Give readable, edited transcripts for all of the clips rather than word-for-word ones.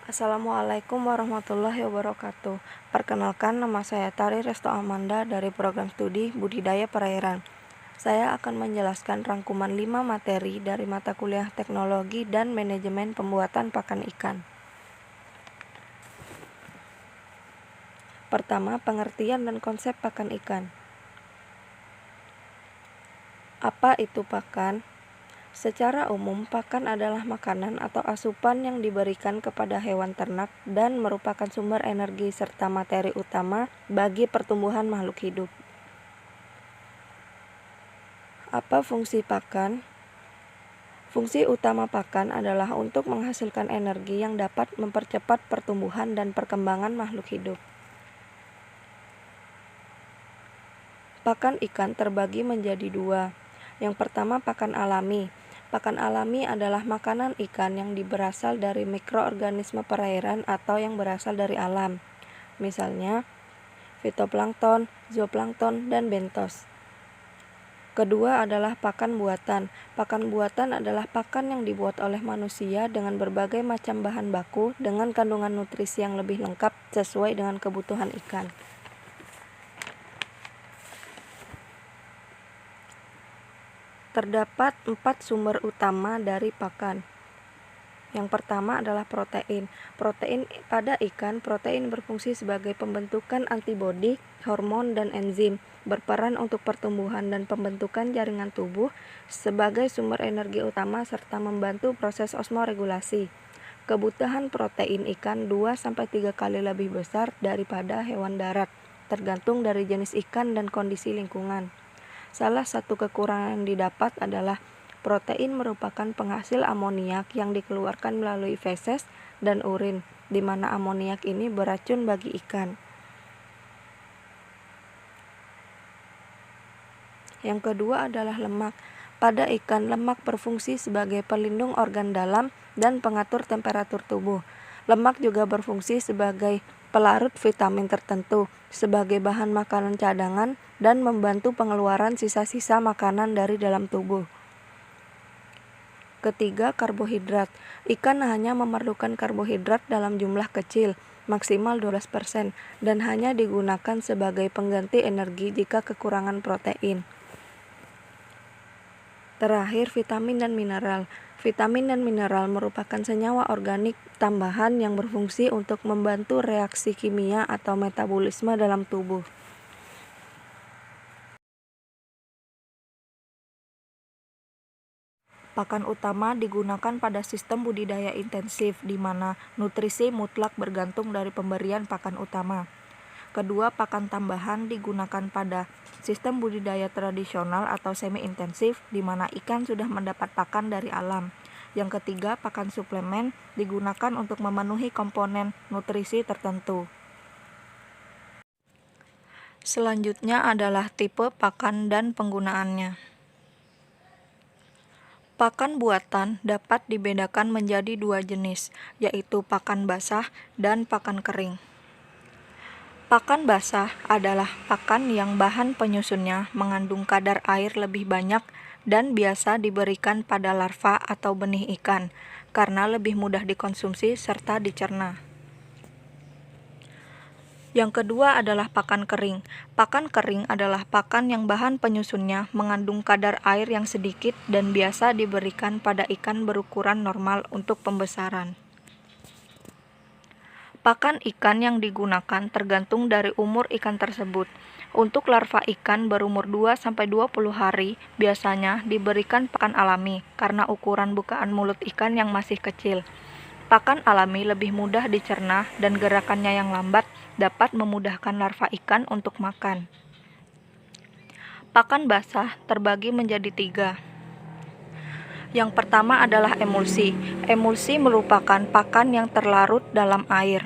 Assalamualaikum warahmatullahi wabarakatuh. Perkenalkan, nama saya Tari Resto Amanda dari program studi Budidaya Perairan. Saya akan menjelaskan rangkuman 5 materi dari mata kuliah Teknologi dan Manajemen Pembuatan Pakan Ikan. Pertama, pengertian dan konsep pakan ikan. Apa itu pakan? Secara umum, pakan adalah makanan atau asupan yang diberikan kepada hewan ternak dan merupakan sumber energi serta materi utama bagi pertumbuhan makhluk hidup. Apa fungsi pakan? Fungsi utama pakan adalah untuk menghasilkan energi yang dapat mempercepat pertumbuhan dan perkembangan makhluk hidup. Pakan ikan terbagi menjadi dua. Yang pertama, pakan alami. Pakan alami adalah makanan ikan yang berasal dari mikroorganisme perairan atau yang berasal dari alam. Misalnya, fitoplankton, zooplankton, dan bentos. Kedua adalah pakan buatan. Pakan buatan adalah pakan yang dibuat oleh manusia dengan berbagai macam bahan baku dengan kandungan nutrisi yang lebih lengkap sesuai dengan kebutuhan ikan. Terdapat 4 sumber utama dari pakan. Yang pertama adalah protein. Pada ikan, protein berfungsi sebagai pembentukan antibodi, hormon, dan enzim, berperan untuk pertumbuhan dan pembentukan jaringan tubuh sebagai sumber energi utama serta membantu proses osmoregulasi. Kebutuhan protein ikan 2-3 kali lebih besar daripada hewan darat, tergantung dari jenis ikan dan kondisi lingkungan. Salah satu kekurangan yang didapat adalah protein merupakan penghasil amoniak yang dikeluarkan melalui feses dan urin, di mana amoniak ini beracun bagi ikan. Yang kedua adalah lemak. Pada ikan, lemak berfungsi sebagai pelindung organ dalam dan pengatur temperatur tubuh. Lemak juga berfungsi sebagai pelarut vitamin tertentu, sebagai bahan makanan cadangan, dan membantu pengeluaran sisa-sisa makanan dari dalam tubuh. Ketiga, karbohidrat. Ikan hanya memerlukan karbohidrat dalam jumlah kecil, maksimal 12%, dan hanya digunakan sebagai pengganti energi jika kekurangan protein. Terakhir, vitamin dan mineral. Vitamin dan mineral merupakan senyawa organik tambahan yang berfungsi untuk membantu reaksi kimia atau metabolisme dalam tubuh. Pakan utama digunakan pada sistem budidaya intensif, di mana nutrisi mutlak bergantung dari pemberian pakan utama. Kedua, pakan tambahan digunakan pada sistem budidaya tradisional atau semi-intensif, di mana ikan sudah mendapat pakan dari alam. Yang ketiga, pakan suplemen digunakan untuk memenuhi komponen nutrisi tertentu. Selanjutnya adalah tipe pakan dan penggunaannya. Pakan buatan dapat dibedakan menjadi dua jenis, yaitu pakan basah dan pakan kering. Pakan basah adalah pakan yang bahan penyusunnya mengandung kadar air lebih banyak dan biasa diberikan pada larva atau benih ikan, karena lebih mudah dikonsumsi serta dicerna. Yang kedua adalah pakan kering. Pakan kering adalah pakan yang bahan penyusunnya mengandung kadar air yang sedikit dan biasa diberikan pada ikan berukuran normal untuk pembesaran. Pakan ikan yang digunakan tergantung dari umur ikan tersebut. Untuk larva ikan berumur 2-20 hari, biasanya diberikan pakan alami karena ukuran bukaan mulut ikan yang masih kecil. Pakan alami lebih mudah dicerna dan gerakannya yang lambat dapat memudahkan larva ikan untuk makan. Pakan basah terbagi menjadi 3. Yang pertama adalah emulsi. Emulsi merupakan pakan yang terlarut dalam air.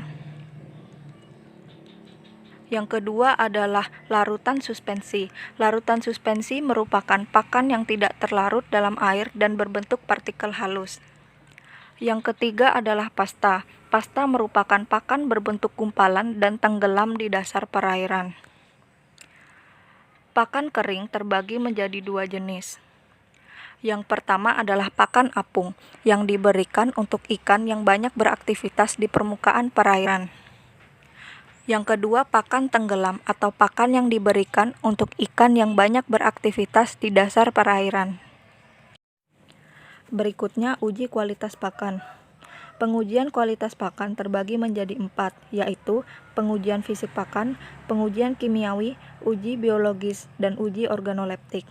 Yang kedua adalah larutan suspensi. Larutan suspensi merupakan pakan yang tidak terlarut dalam air dan berbentuk partikel halus. Yang ketiga adalah pasta. Pasta merupakan pakan berbentuk gumpalan dan tenggelam di dasar perairan. Pakan kering terbagi menjadi dua jenis. Yang pertama adalah pakan apung, yang diberikan untuk ikan yang banyak beraktivitas di permukaan perairan. Yang kedua, pakan tenggelam atau pakan yang diberikan untuk ikan yang banyak beraktivitas di dasar perairan. Berikutnya, uji kualitas pakan. Pengujian kualitas pakan terbagi menjadi 4, yaitu pengujian fisik pakan, pengujian kimiawi, uji biologis, dan uji organoleptik.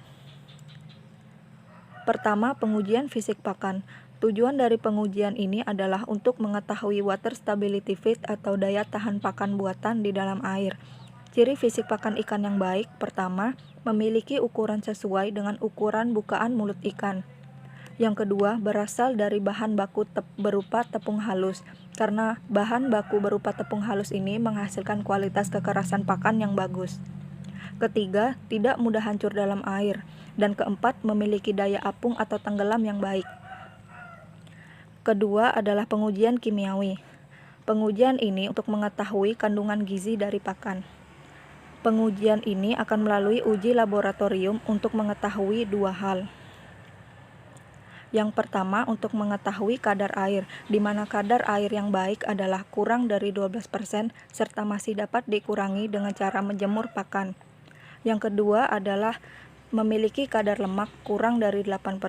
Pertama, pengujian fisik pakan. Tujuan dari pengujian ini adalah untuk mengetahui water stability fit atau daya tahan pakan buatan di dalam air. Ciri fisik pakan ikan yang baik, pertama, memiliki ukuran sesuai dengan ukuran bukaan mulut ikan. Yang kedua, berasal dari bahan baku berupa tepung halus, karena bahan baku berupa tepung halus ini menghasilkan kualitas kekerasan pakan yang bagus. Ketiga, tidak mudah hancur dalam air. Dan keempat, memiliki daya apung atau tenggelam yang baik. Kedua adalah pengujian kimiawi. Pengujian ini untuk mengetahui kandungan gizi dari pakan. Pengujian ini akan melalui uji laboratorium untuk mengetahui dua hal. Yang pertama, untuk mengetahui kadar air, di mana kadar air yang baik adalah kurang dari 12% serta masih dapat dikurangi dengan cara menjemur pakan. Yang kedua adalah memiliki kadar lemak kurang dari 8%.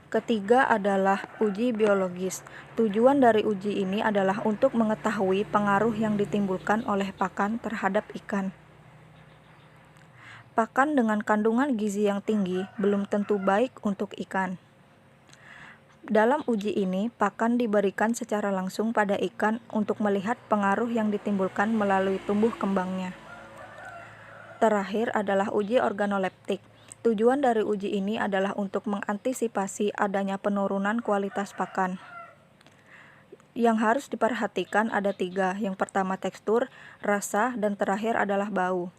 Ketiga adalah uji biologis. Tujuan dari uji ini adalah untuk mengetahui pengaruh yang ditimbulkan oleh pakan terhadap ikan. Pakan dengan kandungan gizi yang tinggi belum tentu baik untuk ikan. Dalam uji ini, pakan diberikan secara langsung pada ikan untuk melihat pengaruh yang ditimbulkan melalui tumbuh kembangnya. Terakhir adalah uji organoleptik. Tujuan dari uji ini adalah untuk mengantisipasi adanya penurunan kualitas pakan. Yang harus diperhatikan ada 3. Yang pertama tekstur, rasa, dan terakhir adalah bau.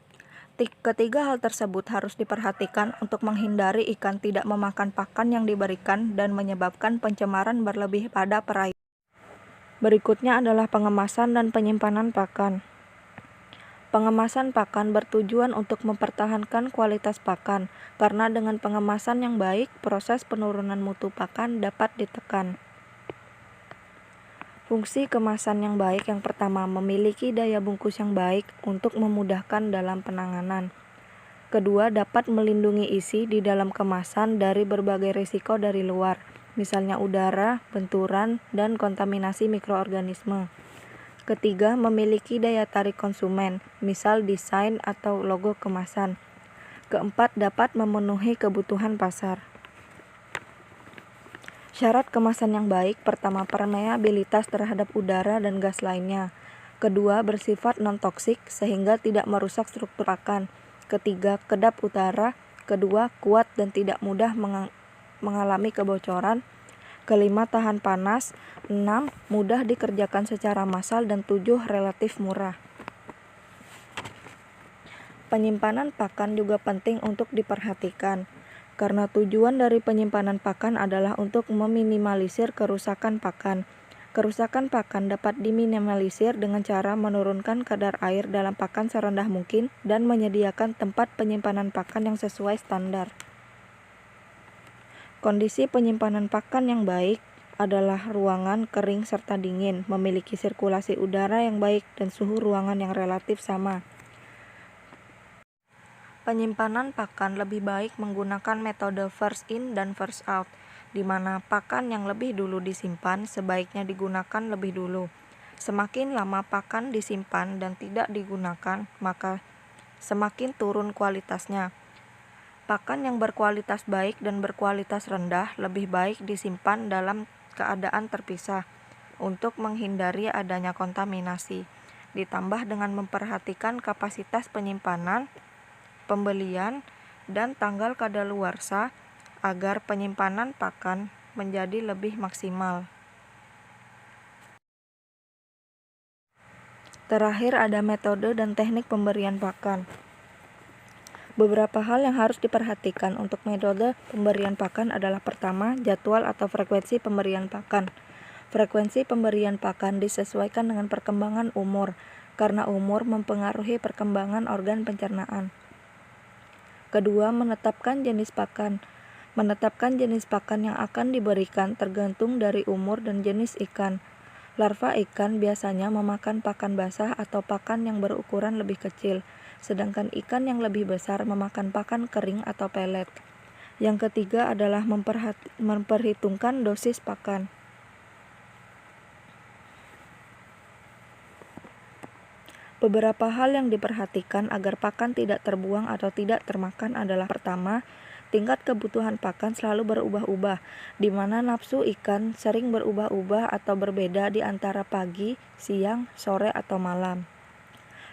Ketiga hal tersebut harus diperhatikan untuk menghindari ikan tidak memakan pakan yang diberikan dan menyebabkan pencemaran berlebih pada perairan. Berikutnya adalah pengemasan dan penyimpanan pakan. Pengemasan pakan bertujuan untuk mempertahankan kualitas pakan, karena dengan pengemasan yang baik, proses penurunan mutu pakan dapat ditekan. Fungsi kemasan yang baik yang pertama, memiliki daya bungkus yang baik untuk memudahkan dalam penanganan. Kedua, dapat melindungi isi di dalam kemasan dari berbagai risiko dari luar, misalnya udara, benturan, dan kontaminasi mikroorganisme. Ketiga, memiliki daya tarik konsumen, misal desain atau logo kemasan. Keempat, dapat memenuhi kebutuhan pasar. Syarat kemasan yang baik, pertama, permeabilitas terhadap udara dan gas lainnya. Kedua, bersifat non-toksik sehingga tidak merusak struktur pakan. Ketiga, kedap udara. Kedua, kuat dan tidak mudah mengalami kebocoran. Kelima, tahan panas. 6, mudah dikerjakan secara massal. Dan 7, relatif murah. Penyimpanan pakan juga penting untuk diperhatikan, karena tujuan dari penyimpanan pakan adalah untuk meminimalisir kerusakan pakan. Kerusakan pakan dapat diminimalisir dengan cara menurunkan kadar air dalam pakan serendah mungkin dan menyediakan tempat penyimpanan pakan yang sesuai standar. Kondisi penyimpanan pakan yang baik adalah ruangan kering serta dingin, memiliki sirkulasi udara yang baik dan suhu ruangan yang relatif sama. Penyimpanan pakan lebih baik menggunakan metode first in dan first out, di mana pakan yang lebih dulu disimpan sebaiknya digunakan lebih dulu. Semakin lama pakan disimpan dan tidak digunakan, maka semakin turun kualitasnya. Pakan yang berkualitas baik dan berkualitas rendah lebih baik disimpan dalam keadaan terpisah untuk menghindari adanya kontaminasi, ditambah dengan memperhatikan kapasitas penyimpanan, pembelian, dan tanggal kadaluarsa agar penyimpanan pakan menjadi lebih maksimal. Terakhir ada metode dan teknik pemberian pakan. Beberapa hal yang harus diperhatikan untuk metode pemberian pakan adalah pertama, jadwal atau frekuensi pemberian pakan. Frekuensi pemberian pakan disesuaikan dengan perkembangan umur, karena umur mempengaruhi perkembangan organ pencernaan. Kedua, menetapkan jenis pakan. Menetapkan jenis pakan yang akan diberikan tergantung dari umur dan jenis ikan. Larva ikan biasanya memakan pakan basah atau pakan yang berukuran lebih kecil, sedangkan ikan yang lebih besar memakan pakan kering atau pelet. Yang ketiga adalah memperhitungkan dosis pakan. Beberapa hal yang diperhatikan agar pakan tidak terbuang atau tidak termakan adalah: pertama, tingkat kebutuhan pakan selalu berubah-ubah, di mana nafsu ikan sering berubah-ubah atau berbeda di antara pagi, siang, sore, atau malam.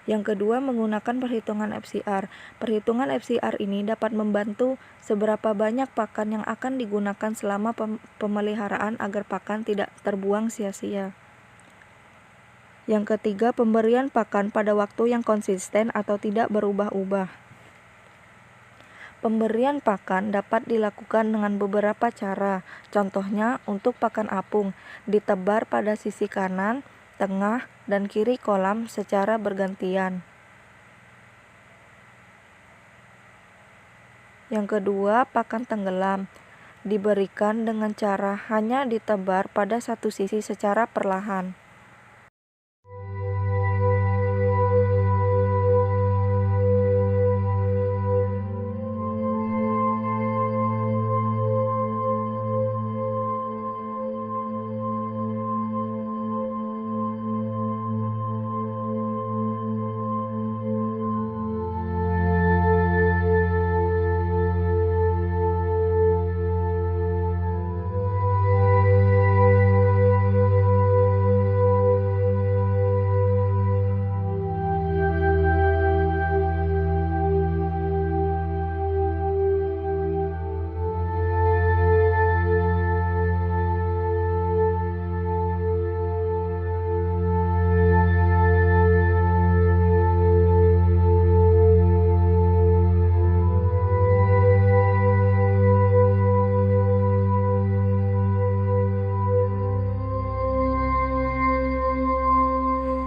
Yang kedua, menggunakan perhitungan FCR. Perhitungan FCR ini dapat membantu seberapa banyak pakan yang akan digunakan selama pemeliharaan agar pakan tidak terbuang sia-sia. Yang ketiga, pemberian pakan pada waktu yang konsisten atau tidak berubah-ubah. Pemberian pakan dapat dilakukan dengan beberapa cara. Contohnya, untuk pakan apung, ditebar pada sisi kanan, tengah, dan kiri kolam secara bergantian. Yang kedua, pakan tenggelam. Diberikan dengan cara hanya ditebar pada satu sisi secara perlahan.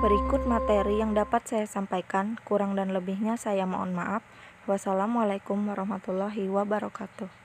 Berikut materi yang dapat saya sampaikan, kurang dan lebihnya saya mohon maaf. Wassalamualaikum warahmatullahi wabarakatuh.